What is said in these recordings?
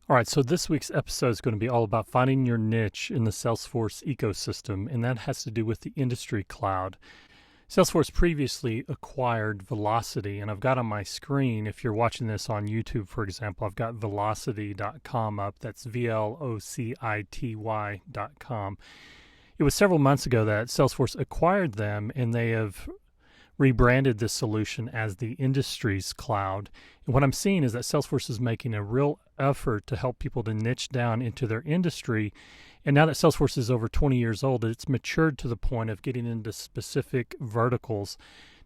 All right, so this week's episode is going to be all about finding your niche in the Salesforce ecosystem, and that has to do with the industry cloud. Salesforce previously acquired Vlocity, and I've got on my screen, if you're watching this on YouTube, for example, I've got Vlocity.com up. That's Vlocity.com. It was several months ago that Salesforce acquired them, and they have rebranded this solution as the Industries Cloud. And what I'm seeing is that Salesforce is making a real effort to help people to niche down into their industry. And now that Salesforce is over 20 years old, it's matured to the point of getting into specific verticals.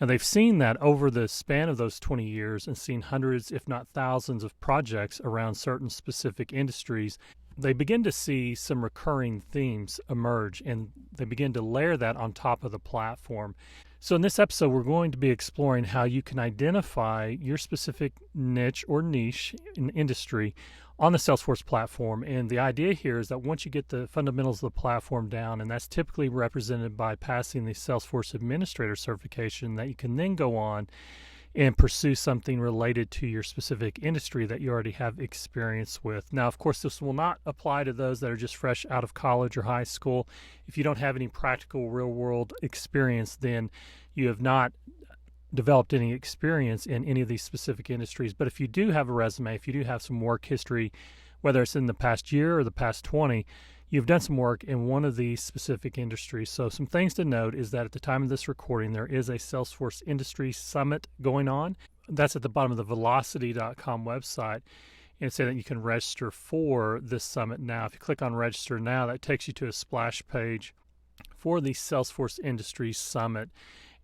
Now, they've seen that over the span of those 20 years and seen hundreds, if not thousands, of projects around certain specific industries. They begin to see some recurring themes emerge, and they begin to layer that on top of the platform. So in this episode, we're going to be exploring how you can identify your specific niche or niche in industry on the Salesforce platform. And the idea here is that once you get the fundamentals of the platform down, and that's typically represented by passing the Salesforce Administrator certification, that you can then go on and pursue something related to your specific industry that you already have experience with. Now, of course, this will not apply to those that are just fresh out of college or high school. If you don't have any practical real-world experience, then you have not developed any experience in any of these specific industries. But if you do have a resume, if you do have some work history, whether it's in the past year or the past 20, you've done some work in one of these specific industries. So some things to note is that at the time of this recording, there is a Salesforce Industries Summit going on. That's at the bottom of the Vlocity.com website. And it's saying that you can register for this summit now. If you click on register now, that takes you to a splash page for the Salesforce Industries Summit.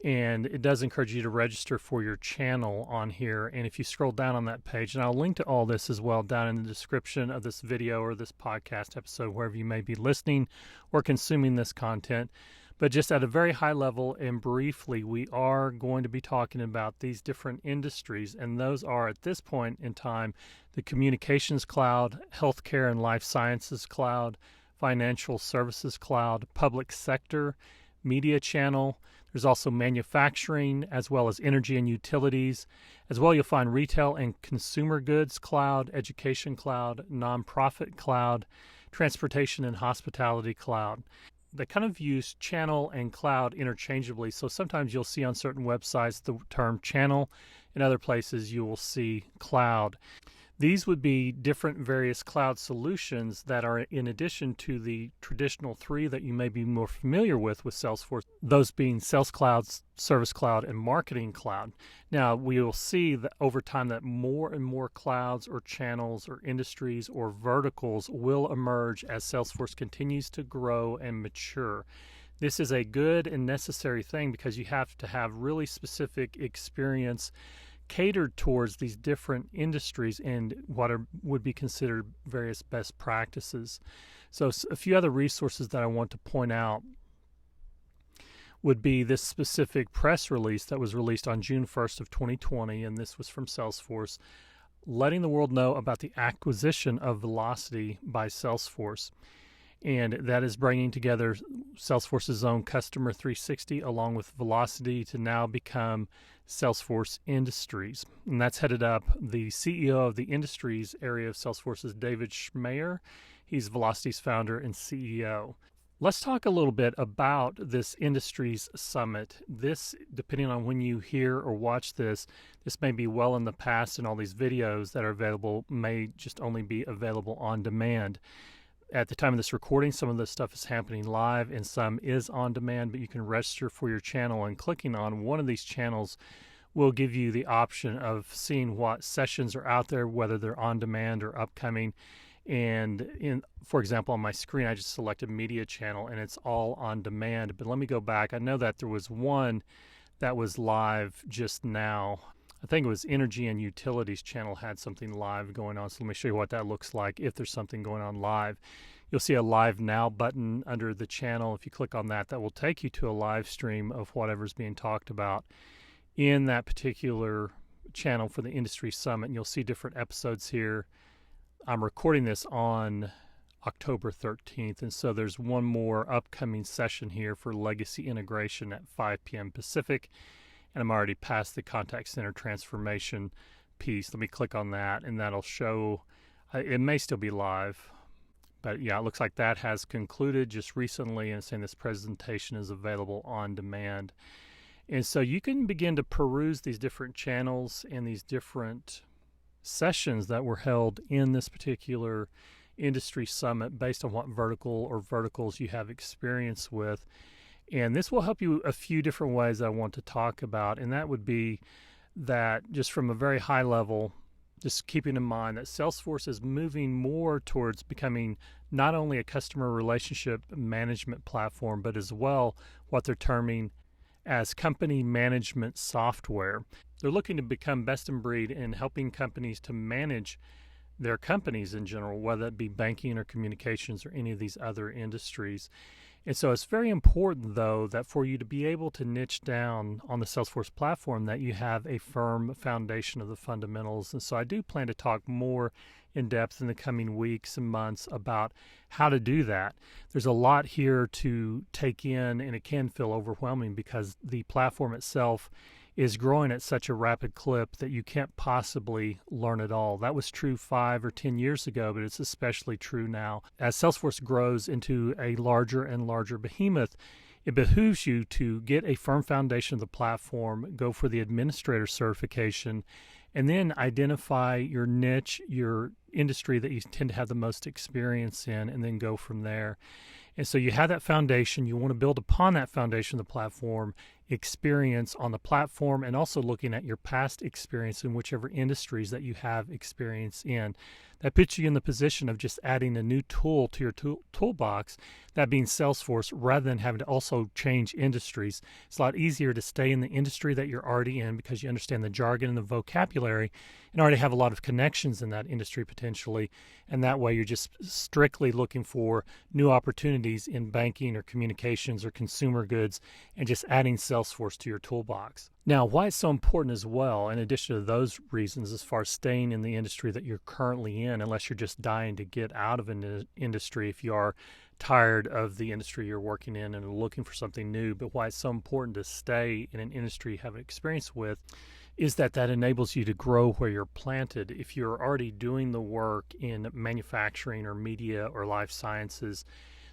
And it does encourage you to register for your channel on here. And if you scroll down on that page, and I'll link to all this as well down in the description of this video or this podcast episode, wherever you may be listening or consuming this content. But just at a very high level and briefly, we are going to be talking about these different industries. And those are, at this point in time, the Communications Cloud, Healthcare and Life Sciences Cloud, Financial Services Cloud, Public Sector, Media Channel. There's also manufacturing, as well as energy and utilities. As well, you'll find retail and consumer goods cloud, education cloud, nonprofit cloud, transportation and hospitality cloud. They kind of use channel and cloud interchangeably. So sometimes you'll see on certain websites the term channel. In other places, you will see cloud. These would be different various cloud solutions that are in addition to the traditional three that you may be more familiar with Salesforce, those being Sales Cloud, Service Cloud, and Marketing Cloud. Now, we will see that over time that more and more clouds or channels or industries or verticals will emerge as Salesforce continues to grow and mature. This is a good and necessary thing because you have to have really specific experience catered towards these different industries and what would be considered various best practices. So a few other resources that I want to point out would be this specific press release that was released on June 1st of 2020, and this was from Salesforce, letting the world know about the acquisition of Vlocity by Salesforce. And that is bringing together Salesforce's own Customer 360 along with Vlocity to now become Salesforce Industries. And that's headed up. The CEO of the Industries area of Salesforce is David Schmeier. He's Vlocity's founder and CEO. Let's talk a little bit about this Industries Summit. This, depending on when you hear or watch this may be well in the past, and all these videos that are available may just only be available on demand. At the time of this recording, some of this stuff is happening live and some is on demand, but you can register for your channel, and clicking on one of these channels will give you the option of seeing what sessions are out there, whether they're on demand or upcoming. And for example, on my screen, I just selected Media Channel and it's all on demand. But let me go back. I know that there was one that was live just now. I think it was Energy and Utilities channel had something live going on. So let me show you what that looks like if there's something going on live. You'll see a Live Now button under the channel. If you click on that, that will take you to a live stream of whatever's being talked about in that particular channel for the Industry Summit. And you'll see different episodes here. I'm recording this on October 13th, and so there's one more upcoming session here for legacy integration at 5 p.m. Pacific. And I'm already past the contact center transformation piece. Let me click on that, and that'll show, It may still be live, but yeah, it looks like that has concluded just recently, and saying this presentation is available on demand. And so you can begin to peruse these different channels and these different sessions that were held in this particular industry summit based on what vertical or verticals you have experience with. And this will help you a few different ways I want to talk about. And that would be that, just from a very high level, just keeping in mind that Salesforce is moving more towards becoming not only a customer relationship management platform, but as well what they're terming as company management software. They're looking to become best in breed in helping companies to manage their companies in general, whether it be banking or communications or any of these other industries. And so it's very important, though, that for you to be able to niche down on the Salesforce platform, that you have a firm foundation of the fundamentals. And so I do plan to talk more in depth in the coming weeks and months about how to do that. There's a lot here to take in, and it can feel overwhelming because the platform itself is growing at such a rapid clip that you can't possibly learn it all. That was true 5 or 10 years ago, but it's especially true now. As Salesforce grows into a larger and larger behemoth, it behooves you to get a firm foundation of the platform, go for the administrator certification, and then identify your niche, your industry that you tend to have the most experience in, and then go from there. And so you have that foundation. You want to build upon that foundation of the platform, experience on the platform, and also looking at your past experience in whichever industries that you have experience in. That puts you in the position of just adding a new tool to your toolbox, that being Salesforce, rather than having to also change industries. It's a lot easier to stay in the industry that you're already in because you understand the jargon and the vocabulary and already have a lot of connections in that industry potentially. And that way you're just strictly looking for new opportunities in banking or communications or consumer goods and just adding Salesforce to your toolbox. Now, why it's so important as well, in addition to those reasons, as far as staying in the industry that you're currently in, unless you're just dying to get out of an industry, if you are tired of the industry you're working in and are looking for something new, but why it's so important to stay in an industry you have experience with, is that enables you to grow where you're planted. If you're already doing the work in manufacturing or media or life sciences,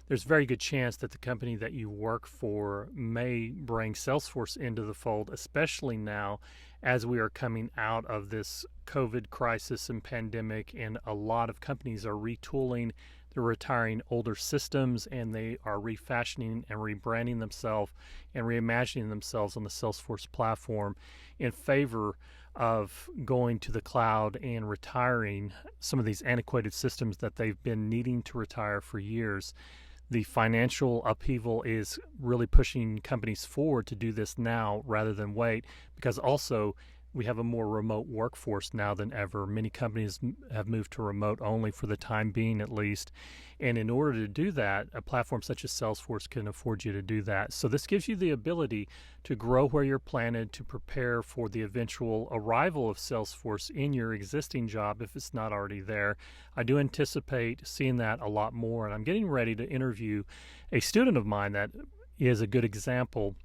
there's a very good chance that the company that you work for may bring Salesforce into the fold, especially now as we are coming out of this COVID crisis and pandemic, and a lot of companies are retooling. They're retiring older systems, and they are refashioning and rebranding themselves and reimagining themselves on the Salesforce platform in favor of going to the cloud and retiring some of these antiquated systems that they've been needing to retire for years. The financial upheaval is really pushing companies forward to do this now rather than wait, because also we have a more remote workforce now than ever. Many companies have moved to remote only for the time being, at least. And in order to do that, a platform such as Salesforce can afford you to do that. So this gives you the ability to grow where you're planted, to prepare for the eventual arrival of Salesforce in your existing job if it's not already there. I do anticipate seeing that a lot more, and I'm getting ready to interview a student of mine that is a good example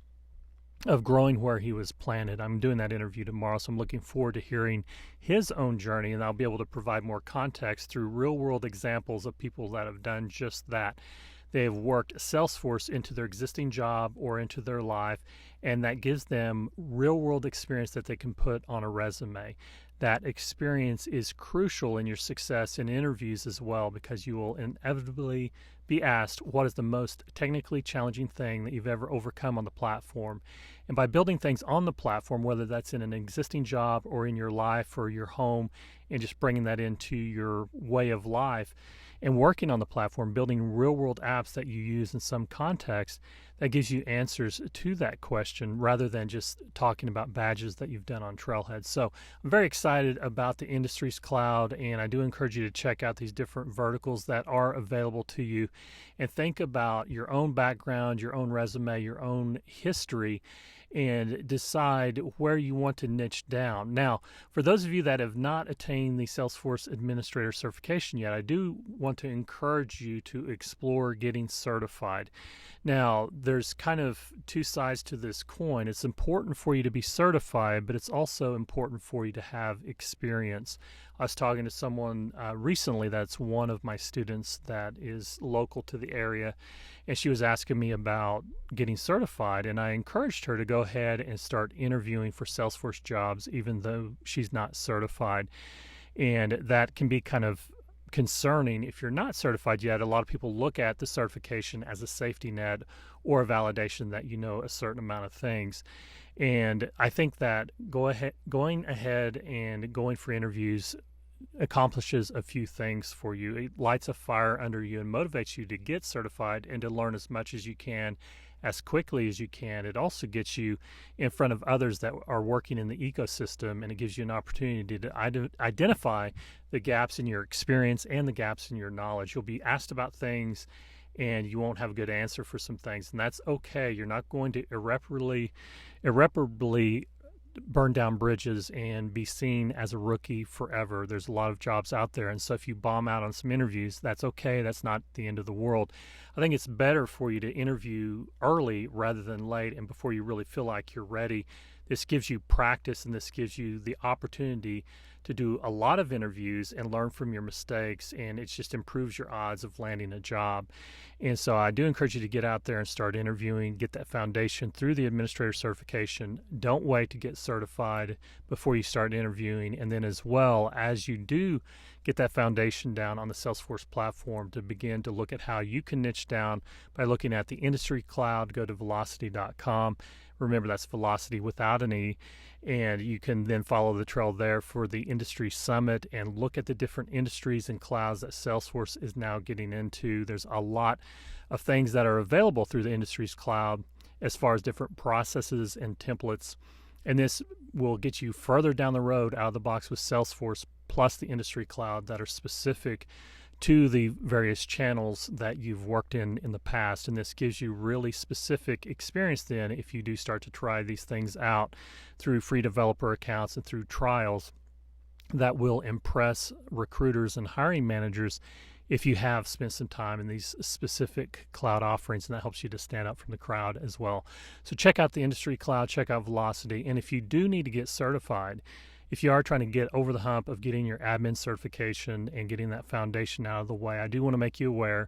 of growing where he was planted. I'm doing that interview tomorrow, so I'm looking forward to hearing his own journey, and I'll be able to provide more context through real-world examples of people that have done just that. They have worked Salesforce into their existing job or into their life, and that gives them real-world experience that they can put on a resume. That experience is crucial in your success in interviews as well, because you will inevitably be asked what is the most technically challenging thing that you've ever overcome on the platform. And by building things on the platform, whether that's in an existing job or in your life or your home, and just bringing that into your way of life and working on the platform, building real-world apps that you use in some context, that gives you answers to that question rather than just talking about badges that you've done on Trailhead. So I'm very excited about the Industries Cloud, and I do encourage you to check out these different verticals that are available to you and think about your own background, your own resume, your own history, and decide where you want to niche down. Now, for those of you that have not attained the Salesforce Administrator certification yet, I do want to encourage you to explore getting certified. Now, there's kind of two sides to this coin. It's important for you to be certified, but it's also important for you to have experience. I was talking to someone recently that's one of my students that is local to the area, and she was asking me about getting certified, and I encouraged her to go ahead and start interviewing for Salesforce jobs even though she's not certified. And that can be kind of concerning if you're not certified yet. A lot of people look at the certification as a safety net or a validation that you know a certain amount of things. And I think that going ahead and going for interviews accomplishes a few things for you. It lights a fire under you and motivates you to get certified and to learn as much as you can as quickly as you can. It also gets you in front of others that are working in the ecosystem, and it gives you an opportunity to identify the gaps in your experience and the gaps in your knowledge. You'll be asked about things and you won't have a good answer for some things, and that's okay. You're not going to irreparably burn down bridges and be seen as a rookie forever. There's a lot of jobs out there, and so if you bomb out on some interviews, that's okay. That's not the end of the world. I think it's better for you to interview early rather than late and before you really feel like you're ready. This gives you practice, and this gives you the opportunity to do a lot of interviews and learn from your mistakes, and it just improves your odds of landing a job. And so I do encourage you to get out there and start interviewing, get that foundation through the administrator certification. Don't wait to get certified before you start interviewing. And then as well, as you do get that foundation down on the Salesforce platform, to begin to look at how you can niche down by looking at the industry cloud. Go to Vlocity.com. Remember, that's Vlocity without an E. And you can then follow the trail there for the industry summit and look at the different industries and clouds that Salesforce is now getting into. There's a lot of things that are available through the industries cloud as far as different processes and templates. And this will get you further down the road out of the box with Salesforce plus the industry cloud that are specific to the various channels that you've worked in the past. And this gives you really specific experience then if you do start to try these things out through free developer accounts and through trials that will impress recruiters and hiring managers if you have spent some time in these specific cloud offerings, and that helps you to stand out from the crowd as well. So check out the industry cloud, check out Vlocity, and if you do need to get certified, if you are trying to get over the hump of getting your admin certification and getting that foundation out of the way, I do want to make you aware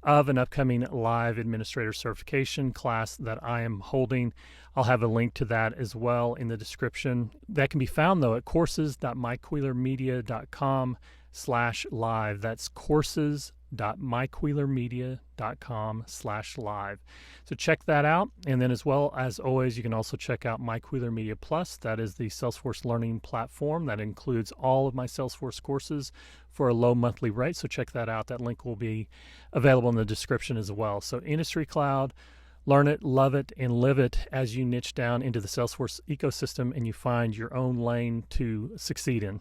of an upcoming live administrator certification class that I am holding. I'll have a link to that as well in the description. That can be found, though, at courses.myqueelermedia.com/live. That's courses.myqueelermedia.com/live. So check that out. And then as well, as always, you can also check out MyQueeler Media Plus. That is the Salesforce learning platform that includes all of my Salesforce courses for a low monthly rate. So check that out. That link will be available in the description as well. So Industry Cloud, learn it, love it, and live it as you niche down into the Salesforce ecosystem and you find your own lane to succeed in.